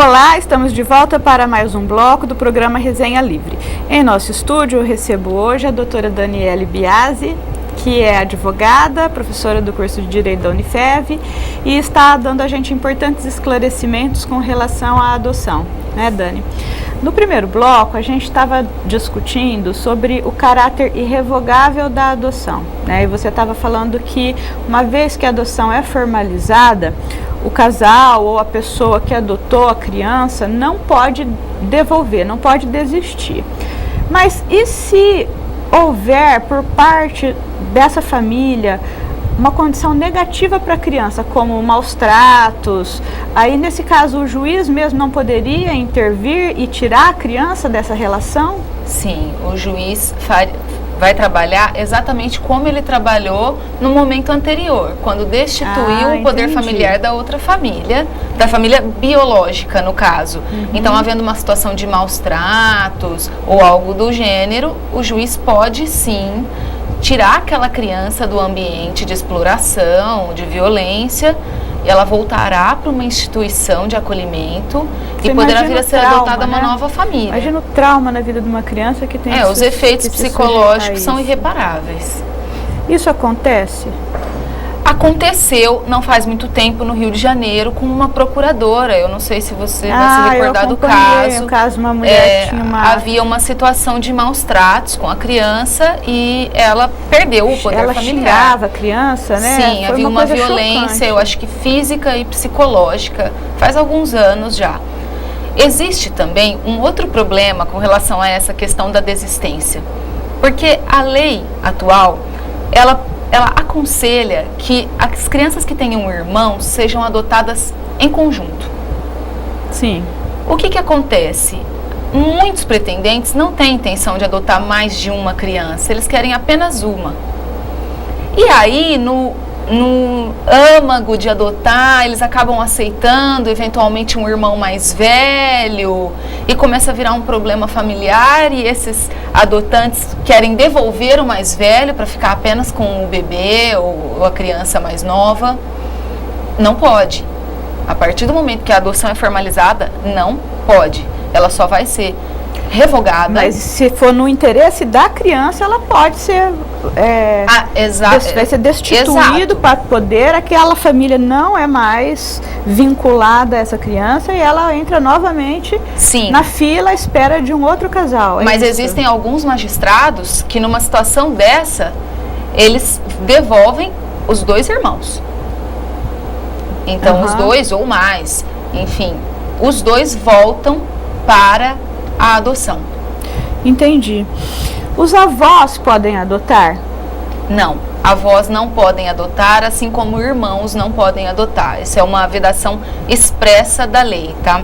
Olá, estamos de volta para mais um bloco do programa Resenha Livre. Em nosso estúdio eu recebo hoje a doutora Daniele Biasi, que é advogada, professora do curso de Direito da Unifev e está dando a gente importantes esclarecimentos com relação à adoção, né, Dani? No primeiro bloco, a gente estava discutindo sobre o caráter irrevogável da adoção, né? E você estava falando que uma vez que a adoção é formalizada, o casal ou a pessoa que adotou a criança não pode devolver, não pode desistir. Mas e se houver por parte dessa família uma condição negativa para a criança, como maus tratos? Aí, nesse caso, o juiz mesmo não poderia intervir e tirar a criança dessa relação? Sim, o juiz vai trabalhar exatamente como ele trabalhou no momento anterior, quando destituiu o poder familiar da outra família, da família biológica, no caso. Então, havendo uma situação de maus tratos ou algo do gênero, o juiz pode sim tirar aquela criança do ambiente de exploração, de violência, e ela voltará para uma instituição de acolhimento e poderá vir a ser adotada uma nova família. Imagina o trauma na vida de uma criança que tem os efeitos psicológicos são irreparáveis. Isso acontece? Aconteceu não faz muito tempo no Rio de Janeiro com uma procuradora. Eu não sei se você vai se recordar do caso. O caso, uma mulher tinha uma... Havia uma situação de maus tratos com a criança e ela perdeu o poder familiar. Ela xingava a criança, né? Sim, havia uma violência, chocante. Eu acho que física e psicológica, faz alguns anos já. Existe também um outro problema com relação a essa questão da desistência. Porque a lei atual, ela aconselha que as crianças que tenham irmãos sejam adotadas em conjunto. Sim. O que acontece? Muitos pretendentes não têm intenção de adotar mais de uma criança, eles querem apenas uma. E aí, no âmago de adotar, eles acabam aceitando eventualmente um irmão mais velho e começa a virar um problema familiar, e esses adotantes querem devolver o mais velho para ficar apenas com o bebê ou a criança mais nova. Não pode. A partir do momento que a adoção é formalizada, não pode. Ela só vai ser revogada. Mas se for no interesse da criança, ela pode ser vai ser destituído para poder, aquela família não é mais vinculada a essa criança e ela entra novamente na fila à espera de um outro casal. Mas existem alguns magistrados que numa situação dessa, eles devolvem os dois irmãos. Então os dois ou mais, enfim, os dois voltam para a adoção. Entendi. Os avós podem adotar? Não, avós não podem adotar, assim como irmãos não podem adotar. Essa é uma vedação expressa da lei, tá?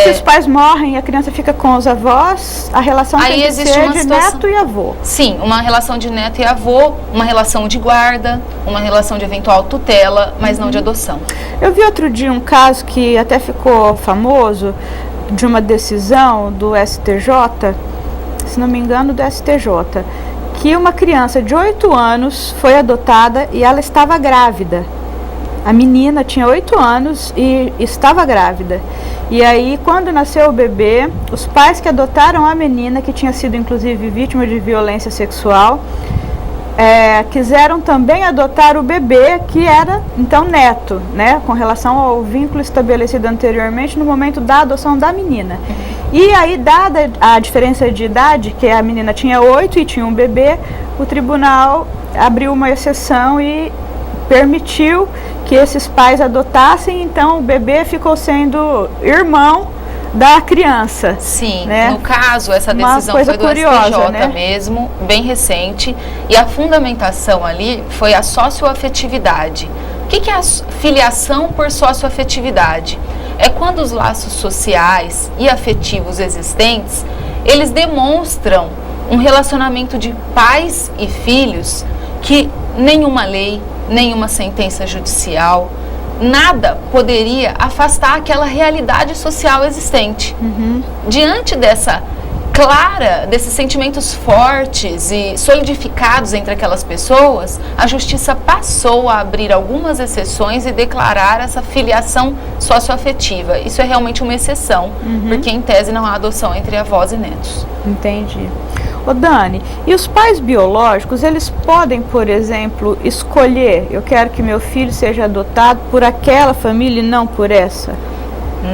Se os pais morrem e a criança fica com os avós, a relação tem que ser de neto e avô. Sim, uma relação de neto e avô, uma relação de guarda, uma relação de eventual tutela, mas não de adoção. Eu vi outro dia um caso que até ficou famoso, de uma decisão do STJ, se não me engano do STJ, que uma criança de 8 anos foi adotada e ela estava grávida. A menina tinha 8 anos e estava grávida. E aí, quando nasceu o bebê, os pais que adotaram a menina, que tinha sido inclusive vítima de violência sexual, quiseram também adotar o bebê, que era então neto, né, com relação ao vínculo estabelecido anteriormente no momento da adoção da menina. E aí, dada a diferença de idade, que a menina tinha 8 e tinha um bebê, o tribunal abriu uma exceção e permitiu que esses pais adotassem, então o bebê ficou sendo irmão da criança. Sim, né? No caso, essa decisão foi do STJ, né? Mesmo, bem recente, e a fundamentação ali foi a socioafetividade. O que é a filiação por socioafetividade? É quando os laços sociais e afetivos existentes, eles demonstram um relacionamento de pais e filhos que nenhuma lei, nenhuma sentença judicial, nada poderia afastar aquela realidade social existente. Diante dessa clara desses sentimentos fortes e solidificados entre aquelas pessoas, a justiça passou a abrir algumas exceções e declarar essa filiação socioafetiva. Isso é realmente uma exceção, porque em tese não há adoção entre avós e netos. Entendi. Ô Dani, e os pais biológicos, eles podem, por exemplo, escolher, eu quero que meu filho seja adotado por aquela família e não por essa?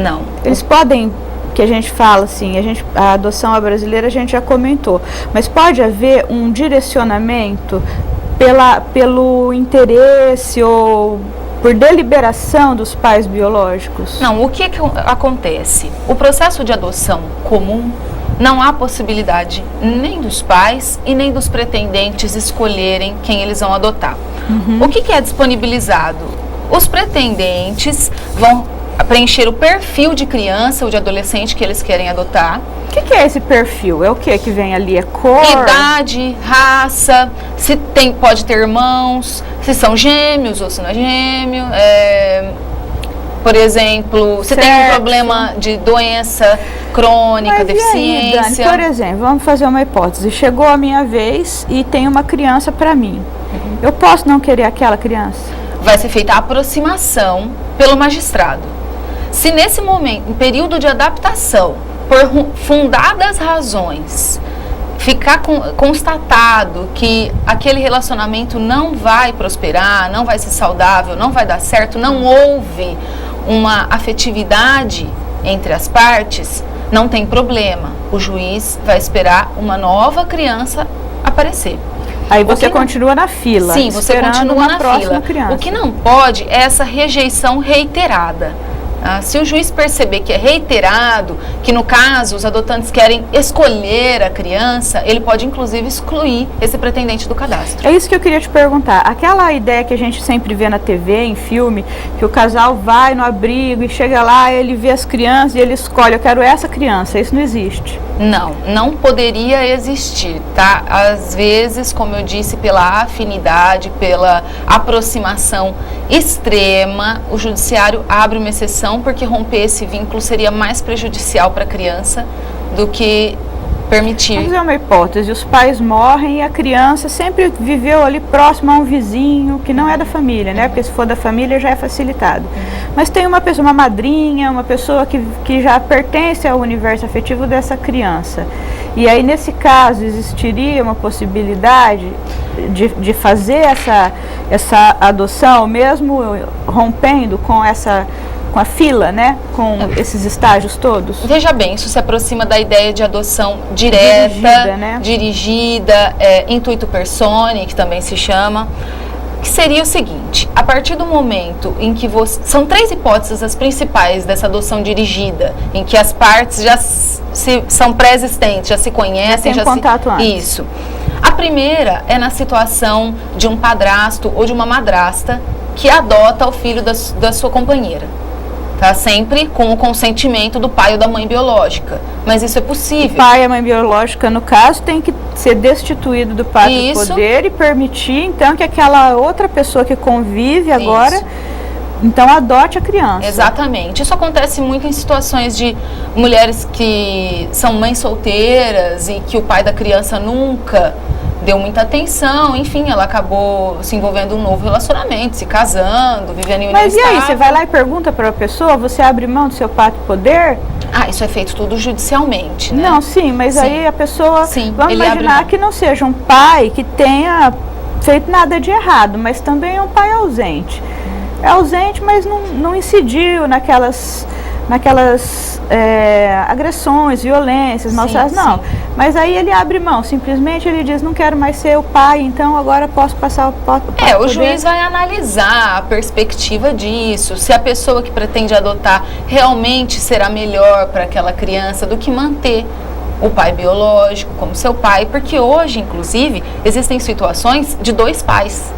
Não. Eles podem, que a gente fala assim, a adoção brasileira a gente já comentou, mas pode haver um direcionamento pelo interesse ou por deliberação dos pais biológicos? Não, o que acontece? O processo de adoção comum, não há possibilidade nem dos pais e nem dos pretendentes escolherem quem eles vão adotar. O que é disponibilizado? Os pretendentes vão preencher o perfil de criança ou de adolescente que eles querem adotar. O que é esse perfil? É o que vem ali? É cor? Idade, raça, se pode ter irmãos, se são gêmeos ou se não é gêmeo. Por exemplo, se tem um problema de doença crônica, deficiência. Aí, Dani, por exemplo, vamos fazer uma hipótese. Chegou a minha vez e tem uma criança para mim. Eu posso não querer aquela criança? Vai ser feita a aproximação pelo magistrado. Se nesse momento, em período de adaptação, por fundadas razões, ficar constatado que aquele relacionamento não vai prosperar, não vai ser saudável, não vai dar certo, não houve uma afetividade entre as partes, não tem problema. O juiz vai esperar uma nova criança aparecer. Aí você continua na fila. Sim, você continua na fila. O que não pode é essa rejeição reiterada. Se o juiz perceber que é reiterado, que no caso os adotantes querem escolher a criança, ele pode inclusive excluir esse pretendente do cadastro. É isso que eu queria te perguntar. Aquela ideia que a gente sempre vê na TV, em filme, que o casal vai no abrigo e chega lá, ele vê as crianças e ele escolhe, eu quero essa criança. Isso não existe. Não poderia existir, tá? Às vezes, como eu disse, pela afinidade, pela aproximação extrema, o judiciário abre uma exceção porque romper esse vínculo seria mais prejudicial para a criança do que permitir. Vamos ver uma hipótese, os pais morrem e a criança sempre viveu ali próximo a um vizinho que não é da família, né? Porque se for da família já é facilitado. Mas tem uma pessoa, uma madrinha, uma pessoa que já pertence ao universo afetivo dessa criança. E aí nesse caso existiria uma possibilidade de fazer essa adoção, mesmo rompendo com a fila, né? Com esses estágios todos? Veja bem, isso se aproxima da ideia de adoção direta, dirigida, intuito personae, que também se chama, que seria o seguinte: a partir do momento em que você... São 3 hipóteses as principais dessa adoção dirigida, em que as partes já são pré-existentes, já se conhecem, já tem contato antes. Isso. A primeira é na situação de um padrasto ou de uma madrasta que adota o filho da sua companheira. Tá? Sempre com o consentimento do pai ou da mãe biológica. Mas isso é possível. O pai e a mãe biológica, no caso, tem que ser destituído do pátrio poder e permitir, então, que aquela outra pessoa que convive agora, então, adote a criança. Exatamente. Isso acontece muito em situações de mulheres que são mães solteiras e que o pai da criança nunca deu muita atenção, enfim, ela acabou se envolvendo em um novo relacionamento, se casando, vivendo em união estável. Mas e aí, você vai lá e pergunta para a pessoa, você abre mão do seu pátrio poder? Isso é feito tudo judicialmente, né? Não, sim, mas aí a pessoa, vamos imaginar que não seja um pai que tenha feito nada de errado, mas também é um pai ausente. É ausente, mas não incidiu naquelas agressões, violências, não. Mas aí ele abre mão, simplesmente ele diz, não quero mais ser o pai, então agora posso passar o poder. O juiz vai analisar a perspectiva disso, se a pessoa que pretende adotar realmente será melhor para aquela criança do que manter o pai biológico como seu pai, porque hoje, inclusive, existem situações de 2 pais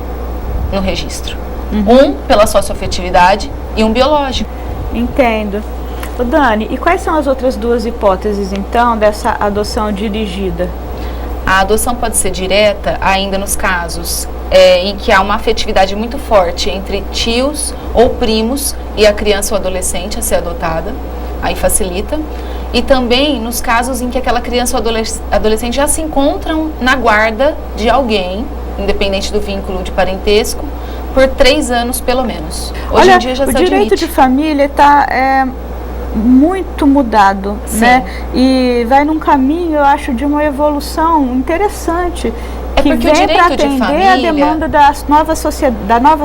no registro. Um pela socioafetividade e um biológico. Entendo. Ô Dani, e quais são as outras 2 hipóteses, então, dessa adoção dirigida? A adoção pode ser direta ainda nos casos em que há uma afetividade muito forte entre tios ou primos e a criança ou adolescente a ser adotada, aí facilita. e também nos casos em que aquela criança ou adolescente já se encontram na guarda de alguém, independente do vínculo de parentesco, por 3 anos pelo menos. Hoje em dia já se admite. O direito de família está muito mudado, né? E vai num caminho, eu acho, de uma evolução interessante. Que vem para atender a demanda da nova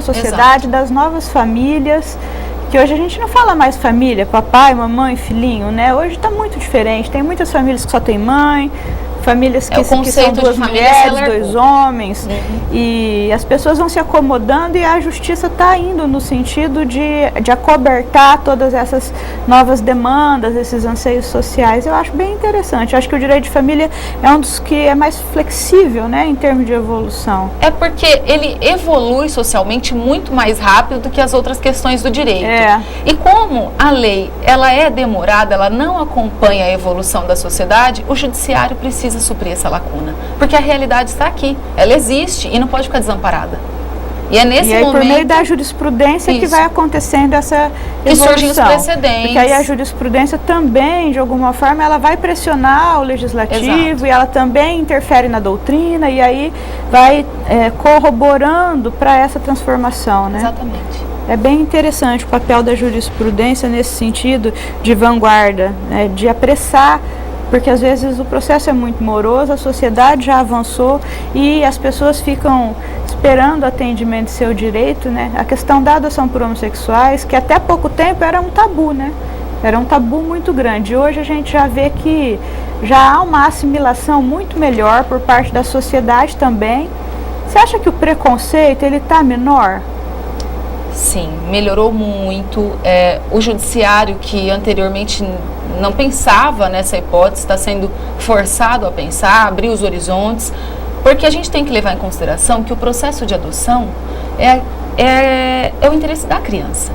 sociedade, das novas famílias, que hoje a gente não fala mais família, papai, mamãe, filhinho, né? Hoje está muito diferente, tem muitas famílias que só tem mãe, famílias que são 2 mulheres, 2 homens, e as pessoas vão se acomodando e a justiça está indo no sentido de acobertar todas essas novas demandas, esses anseios sociais. Eu acho bem interessante. Eu acho que o direito de família é um dos que é mais flexível, né, em termos de evolução. É porque ele evolui socialmente muito mais rápido do que as outras questões do direito. E como a lei ela é demorada, ela não acompanha a evolução da sociedade, o judiciário precisa suprir essa lacuna, porque a realidade está aqui, ela existe e não pode ficar desamparada. E é nesse momento, por meio da jurisprudência, que vai acontecendo essa evolução. Que surgem os precedentes. Porque aí a jurisprudência também, de alguma forma, ela vai pressionar o legislativo, e ela também interfere na doutrina, e aí vai corroborando para essa transformação, né? Exatamente. É bem interessante o papel da jurisprudência nesse sentido de vanguarda, né, de apressar, porque às vezes o processo é muito moroso, a sociedade já avançou e as pessoas ficam esperando o atendimento de seu direito, né? A questão da adoção por homossexuais, que até pouco tempo era um tabu, né? Era um tabu muito grande. Hoje a gente já vê que já há uma assimilação muito melhor por parte da sociedade também. Você acha que o preconceito ele está menor? Sim, melhorou muito. O judiciário, que anteriormente não pensava nessa hipótese, está sendo forçado a pensar, abrir os horizontes, porque a gente tem que levar em consideração que o processo de adoção é o interesse da criança.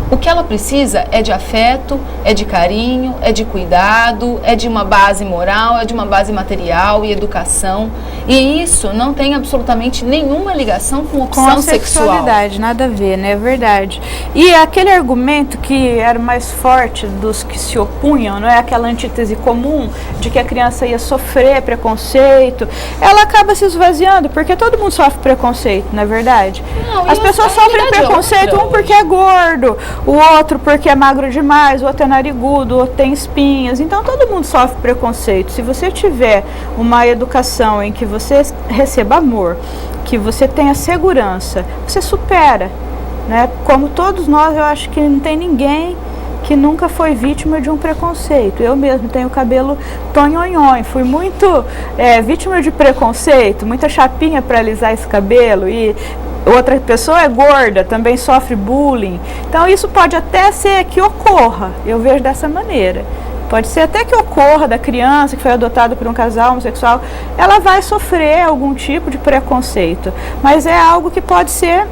O que ela precisa é de afeto, é de carinho, é de cuidado, é de uma base moral, é de uma base material e educação. E isso não tem absolutamente nenhuma ligação com opção sexual. Sexualidade, nada a ver, né? É verdade. E aquele argumento que era mais forte dos que se opunham, não é? Aquela antítese comum de que a criança ia sofrer preconceito, ela acaba se esvaziando, porque todo mundo sofre preconceito, não é verdade? Não, as pessoas sofrem preconceito, um porque é gordo, o outro porque é magro demais, o outro é narigudo, o outro tem espinhas. Então todo mundo sofre preconceito. Se você tiver uma educação em que você receba amor, que você tenha segurança, você supera, né? Como todos nós, eu acho que não tem ninguém que nunca foi vítima de um preconceito. Eu mesmo tenho cabelo tonhonhon, fui muito vítima de preconceito, muita chapinha para alisar esse cabelo, e outra pessoa é gorda, também sofre bullying. Então isso pode até ser que ocorra, eu vejo dessa maneira. Pode ser até que ocorra da criança que foi adotada por um casal homossexual, ela vai sofrer algum tipo de preconceito, mas é algo que pode ser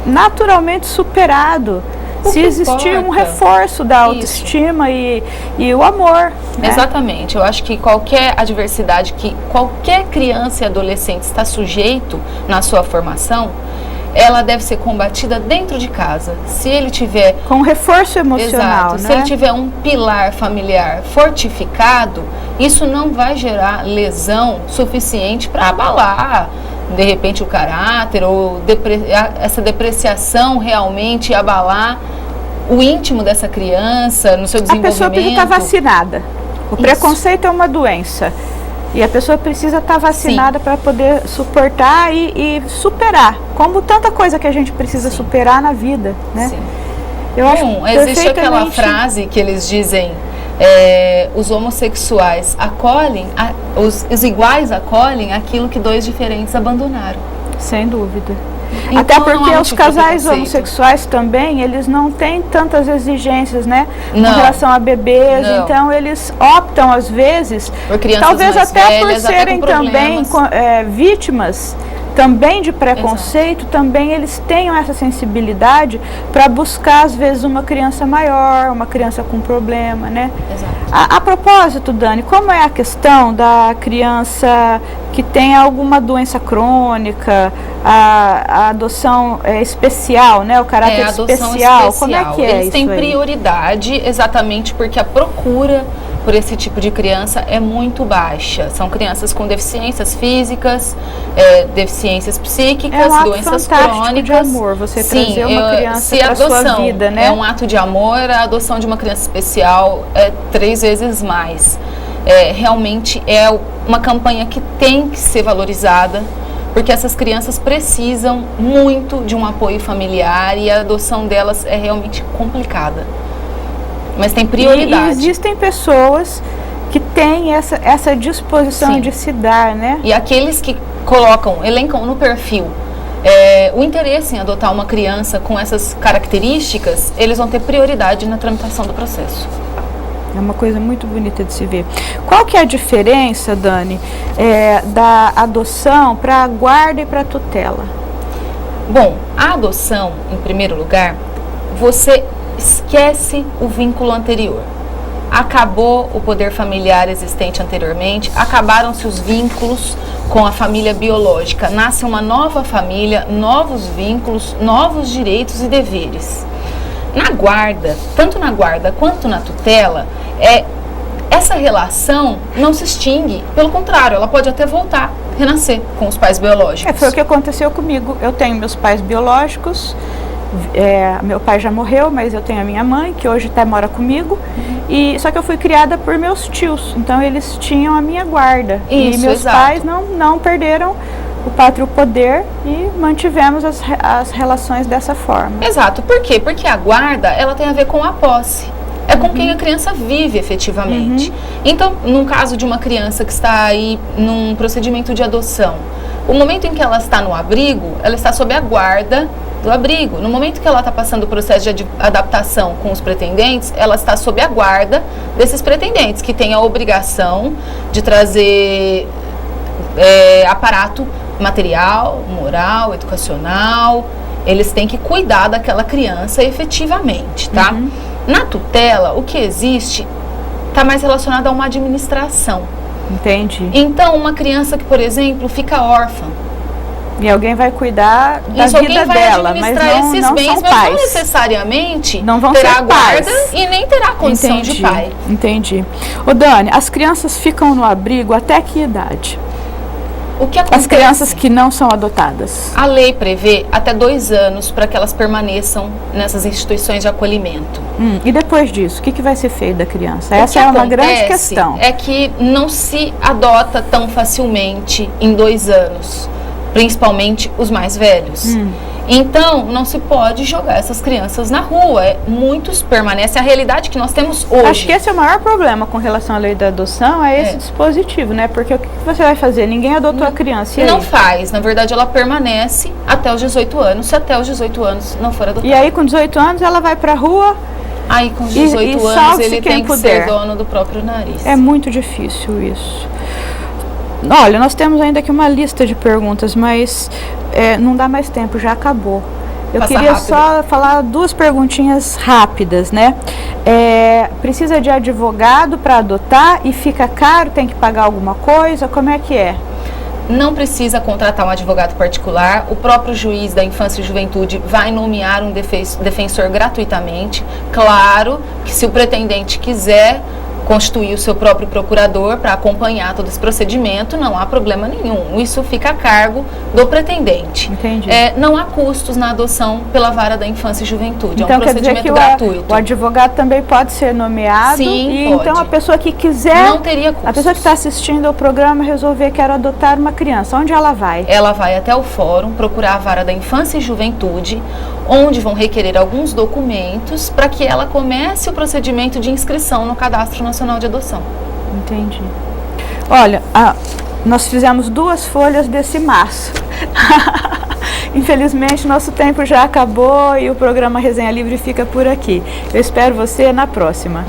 naturalmente superado, se existir um reforço da autoestima e o amor, né? Exatamente. Eu acho que qualquer adversidade que qualquer criança e adolescente está sujeito na sua formação, ela deve ser combatida dentro de casa. Se ele tiver com reforço emocional, exato, se ele tiver um pilar familiar fortificado, isso não vai gerar lesão suficiente para abalar de repente o caráter, ou essa depreciação realmente abalar o íntimo dessa criança no seu desenvolvimento. A pessoa precisa estar vacinada. O preconceito é uma doença. E a pessoa precisa estar vacinada para poder suportar e superar. Como tanta coisa que a gente precisa superar na vida, né? Sim. Eu acho existe aquela frase que eles dizem, os homossexuais acolhem, os iguais acolhem aquilo que 2 diferentes abandonaram. Sem dúvida. Então, até porque os casais homossexuais também, eles não têm tantas exigências, né? Com relação a bebês, então eles optam às vezes, por crianças talvez até velhas, por serem também vítimas também de preconceito, também eles tenham essa sensibilidade para buscar às vezes uma criança maior, uma criança com problema, né? Exato. A propósito, Dani, como é a questão da criança que tem alguma doença crônica, a adoção especial, né? O caráter especial, como é que é eles isso têm aí? prioridade exatamente porque a procura por esse tipo de criança é muito baixa. São crianças com deficiências físicas, deficiências psíquicas, é um ato doenças fantástico crônicas. de amor, você trazer uma criança para sua vida, né? É um ato de amor, a adoção de uma criança especial é 3 vezes mais. Realmente é uma campanha que tem que ser valorizada, porque essas crianças precisam muito de um apoio familiar e a adoção delas é realmente complicada. Mas tem prioridade. E existem pessoas que têm essa disposição Sim. de se dar, né? E aqueles que elencam no perfil o interesse em adotar uma criança com essas características, eles vão ter prioridade na tramitação do processo. É uma coisa muito bonita de se ver. Qual que é a diferença, Dani, da adoção para a guarda e para a tutela? Bom, a adoção, em primeiro lugar, você esquece o vínculo anterior. Acabou o poder familiar existente anteriormente, acabaram-se os vínculos com a família biológica. Nasce uma nova família, novos vínculos, novos direitos e deveres. Na guarda, tanto na guarda quanto na tutela, essa relação não se extingue. Pelo contrário, ela pode até voltar, renascer com os pais biológicos. Foi o que aconteceu comigo. Eu tenho meus pais biológicos, meu pai já morreu, mas eu tenho a minha mãe, que hoje até mora comigo. Só que eu fui criada por meus tios, então eles tinham a minha guarda. Isso, e meus exato. pais não perderam o pátrio poder e mantivemos as relações dessa forma. Exato. Por quê? Porque a guarda, ela tem a ver com a posse. É com quem a criança vive efetivamente. Então, num caso de uma criança que está aí num procedimento de adoção, o momento em que ela está no abrigo, ela está sob a guarda do abrigo. No momento que ela está passando o processo de adaptação com os pretendentes, ela está sob a guarda desses pretendentes, que têm a obrigação de trazer aparato material, moral, educacional. Eles têm que cuidar daquela criança efetivamente, tá? Na tutela, o que existe está mais relacionado a uma administração. Entendi. Então, uma criança que, por exemplo, fica órfã. E alguém vai cuidar da vida dela, mas não bens, são mas pais. não necessariamente não vão terá ser guarda pais. E nem terá condição de pai. Entendi. Ô Dani, as crianças ficam no abrigo até que idade? O que acontece? As crianças que não são adotadas. A lei prevê até 2 anos para que elas permaneçam nessas instituições de acolhimento. E depois disso, o que vai ser feito da criança? Essa é uma grande questão. É que não se adota tão facilmente em 2 anos, principalmente os mais velhos. Então, não se pode jogar essas crianças na rua. Muitos permanecem. A realidade que nós temos hoje. Acho que esse é o maior problema com relação à lei da adoção, esse dispositivo, né? Porque o que você vai fazer? Ninguém adotou a criança. Não faz. Na verdade, ela permanece até os 18 anos, se até os 18 anos não for adotada. E aí, com 18 anos, ela vai pra rua. Aí, com 18 anos, ele tem que ser dono do próprio nariz. É muito difícil isso. Olha, nós temos ainda aqui uma lista de perguntas, mas não dá mais tempo, já acabou. Eu queria só falar 2 perguntinhas rápidas, né? Precisa de advogado para adotar e fica caro, tem que pagar alguma coisa? Como é que é? Não precisa contratar um advogado particular, o próprio juiz da infância e juventude vai nomear um defensor gratuitamente. Claro que se o pretendente quiser constituir o seu próprio procurador para acompanhar todo esse procedimento, não há problema nenhum. Isso fica a cargo do pretendente. Entendi. Não há custos na adoção pela vara da infância e juventude. Então, é um procedimento quer dizer que gratuito. O advogado também pode ser nomeado. Sim, e pode. Então a pessoa que quiser, não teria custos. A pessoa que está assistindo ao programa resolver quer adotar uma criança, onde ela vai? Ela vai até o fórum procurar a vara da infância e juventude, onde vão requerer alguns documentos para que ela comece o procedimento de inscrição no Cadastro Nacional de Adoção. Entendi. Olha, nós fizemos 2 folhas desse maço. Infelizmente, nosso tempo já acabou e o programa Resenha Livre fica por aqui. Eu espero você na próxima.